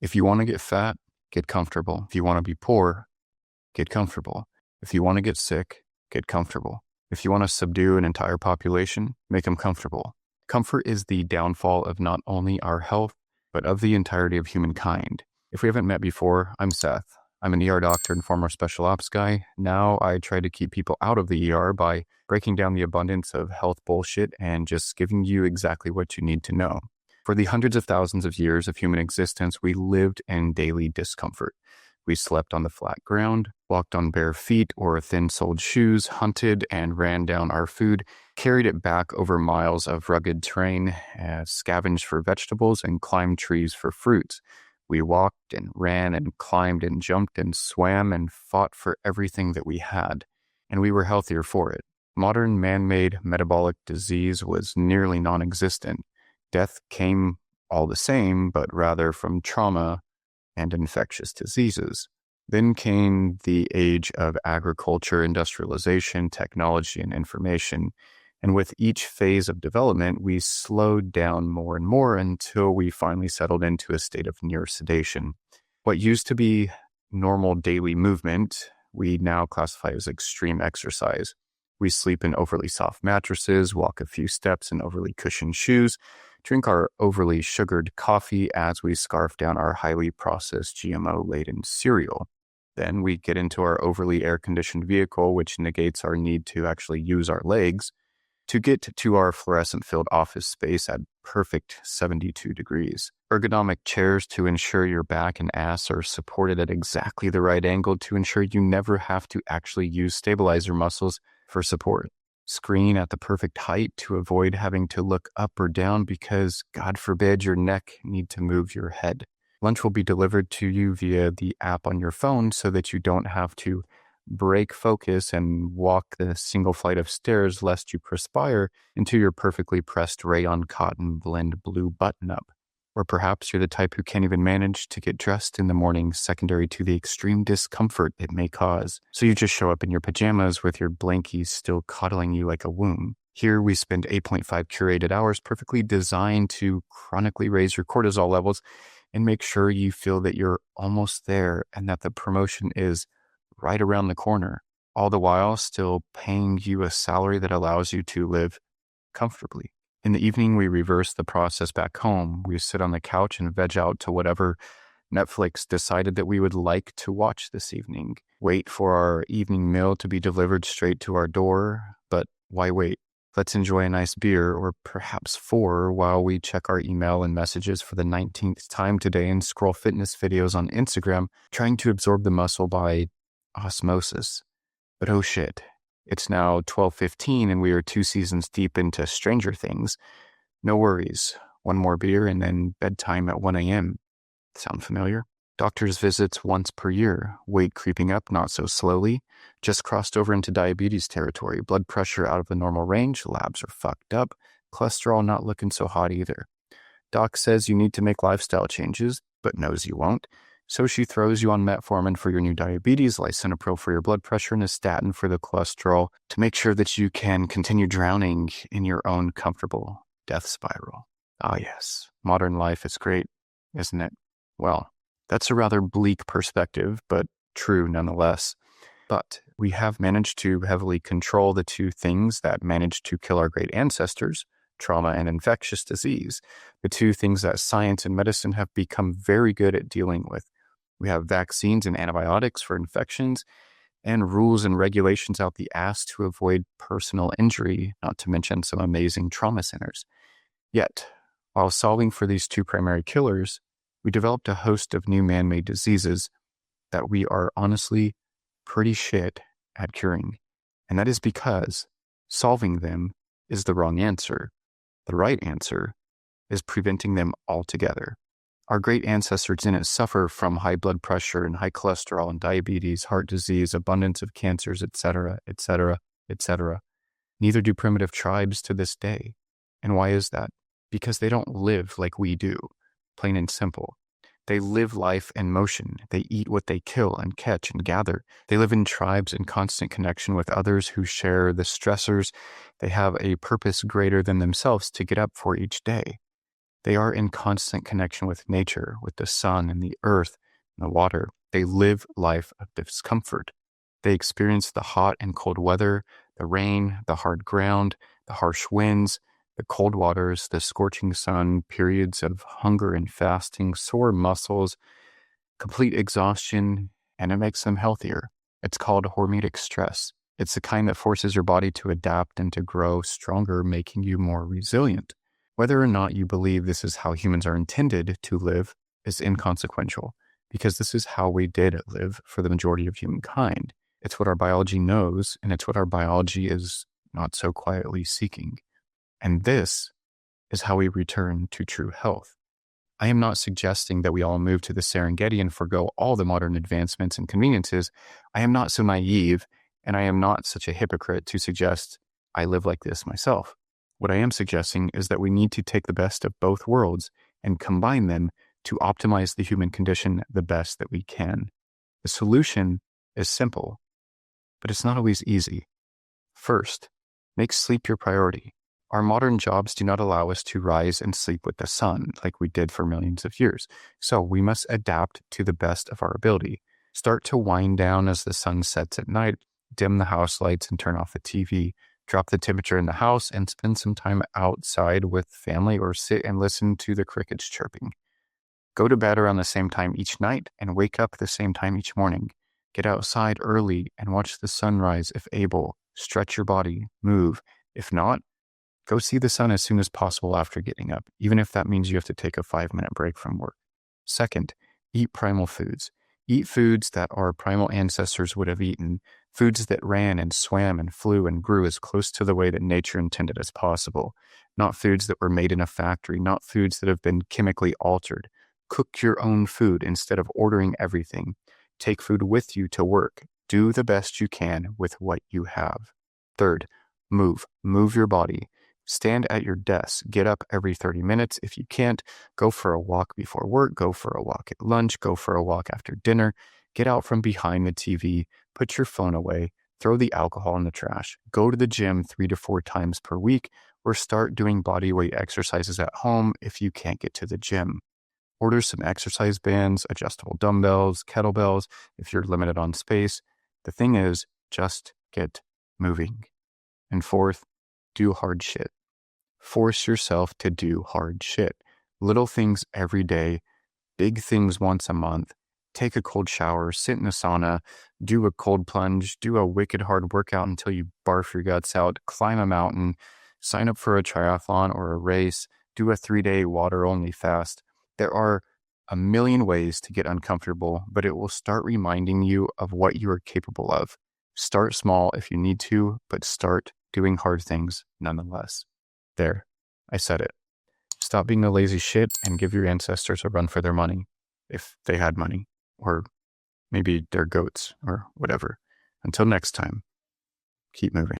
If you want to get fat, get comfortable. If you want to be poor, get comfortable. If you want to get sick, get comfortable. If you want to subdue an entire population, make them comfortable. Comfort is the downfall of not only our health, but of the entirety of humankind. If we haven't met before, I'm Seth. I'm an ER doctor and former special ops guy. Now I try to keep people out of the ER by breaking down the abundance of health bullshit and just giving you exactly what you need to know. For the hundreds of thousands of years of human existence, we lived in daily discomfort. We slept on the flat ground, walked on bare feet or thin-soled shoes, hunted and ran down our food, carried it back over miles of rugged terrain, scavenged for vegetables, and climbed trees for fruits. We walked and ran and climbed and jumped and swam and fought for everything that we had, and we were healthier for it. Modern man-made metabolic disease was nearly non-existent. Death came all the same, but rather from trauma and infectious diseases. Then came the age of agriculture, industrialization, technology, and information. And with each phase of development, we slowed down more and more until we finally settled into a state of near sedation. What used to be normal daily movement, we now classify as extreme exercise. We sleep in overly soft mattresses, walk a few steps in overly cushioned shoes, drink our overly sugared coffee as we scarf down our highly processed GMO-laden cereal. Then we get into our overly air-conditioned vehicle, which negates our need to actually use our legs, to get to our fluorescent-filled office space at perfect 72 degrees. Ergonomic chairs to ensure your back and ass are supported at exactly the right angle to ensure you never have to actually use stabilizer muscles for support. Screen at the perfect height to avoid having to look up or down because, God forbid, your neck need to move your head. Lunch will be delivered to you via the app on your phone so that you don't have to break focus and walk the single flight of stairs lest you perspire into your perfectly pressed rayon cotton blend blue button-up. Or perhaps you're the type who can't even manage to get dressed in the morning, secondary to the extreme discomfort it may cause. So you just show up in your pajamas with your blankies still coddling you like a womb. Here we spend 8.5 curated hours perfectly designed to chronically raise your cortisol levels and make sure you feel that you're almost there and that the promotion is right around the corner, all the while still paying you a salary that allows you to live comfortably. In the evening, we reverse the process back home. We sit on the couch and veg out to whatever Netflix decided that we would like to watch this evening. Wait for our evening meal to be delivered straight to our door. But why wait? Let's enjoy a nice beer, or perhaps four, while we check our email and messages for the 19th time today and scroll fitness videos on Instagram, trying to absorb the muscle by osmosis. But oh shit. It's now 12:15 and we are 2 seasons deep into Stranger Things. No worries. One more beer and then bedtime at 1 a.m. Sound familiar? Doctor's visits once per year. Weight creeping up not so slowly. Just crossed over into diabetes territory. Blood pressure out of the normal range. Labs are fucked up. Cholesterol not looking so hot either. Doc says you need to make lifestyle changes, but knows you won't. So she throws you on metformin for your new diabetes, lisinopril for your blood pressure, and a statin for the cholesterol to make sure that you can continue drowning in your own comfortable death spiral. Ah, yes. Modern life is great, isn't it? Well, that's a rather bleak perspective, but true nonetheless. But we have managed to heavily control the two things that managed to kill our great ancestors, trauma and infectious disease, the two things that science and medicine have become very good at dealing with. We have vaccines and antibiotics for infections and rules and regulations out the ass to avoid personal injury, not to mention some amazing trauma centers. Yet, while solving for these two primary killers, we developed a host of new man-made diseases that we are honestly pretty shit at curing. And that is because solving them is the wrong answer. The right answer is preventing them altogether. Our great ancestors didn't suffer from high blood pressure and high cholesterol and diabetes, heart disease, abundance of cancers, etc., etc., etc. Neither do primitive tribes to this day. And why is that? Because they don't live like we do, plain and simple. They live life in motion. They eat what they kill and catch and gather. They live in tribes in constant connection with others who share the stressors. They have a purpose greater than themselves to get up for each day. They are in constant connection with nature, with the sun and the earth and the water. They live life of discomfort. They experience the hot and cold weather, the rain, the hard ground, the harsh winds, the cold waters, the scorching sun, periods of hunger and fasting, sore muscles, complete exhaustion, and it makes them healthier. It's called hormetic stress. It's the kind that forces your body to adapt and to grow stronger, making you more resilient. Whether or not you believe this is how humans are intended to live is inconsequential, because this is how we did live for the majority of humankind. It's what our biology knows, and it's what our biology is not so quietly seeking. And this is how we return to true health. I am not suggesting that we all move to the Serengeti and forgo all the modern advancements and conveniences. I am not so naive, and I am not such a hypocrite to suggest I live like this myself. What I am suggesting is that we need to take the best of both worlds and combine them to optimize the human condition the best that we can. The solution is simple, but it's not always easy. First, make sleep your priority. Our modern jobs do not allow us to rise and sleep with the sun like we did for millions of years. So we must adapt to the best of our ability. Start to wind down as the sun sets at night, dim the house lights and turn off the TV, drop the temperature in the house and spend some time outside with family or sit and listen to the crickets chirping. Go to bed around the same time each night and wake up at the same time each morning. Get outside early and watch the sunrise if able. Stretch your body, move. If not, go see the sun as soon as possible after getting up, even if that means you have to take a 5-minute break from work. Second, eat primal foods. Eat foods that our primal ancestors would have eaten, foods that ran and swam and flew and grew as close to the way that nature intended as possible. Not foods that were made in a factory, not foods that have been chemically altered. Cook your own food instead of ordering everything. Take food with you to work. Do the best you can with what you have. Third, move. Move your body. Stand at your desk. Get up every 30 minutes. If you can't, go for a walk before work. Go for a walk at lunch. Go for a walk after dinner. Get out from behind the TV. Put your phone away. Throw the alcohol in the trash. Go to the gym 3 to 4 times per week, or start doing body weight exercises at home if you can't get to the gym. Order some exercise bands, adjustable dumbbells, kettlebells if you're limited on space. The thing is, just get moving. And fourth, do hard shit. Force yourself to do hard shit. Little things every day, big things once a month. Take a cold shower, sit in a sauna, do a cold plunge, do a wicked hard workout until you barf your guts out, climb a mountain, sign up for a triathlon or a race, do a 3-day water-only fast. There are a million ways to get uncomfortable, but it will start reminding you of what you are capable of. Start small if you need to, but start doing hard things nonetheless. There, I said it. Stop being a lazy shit and give your ancestors a run for their money, if they had money, or maybe they're goats or whatever. Until next time, keep moving.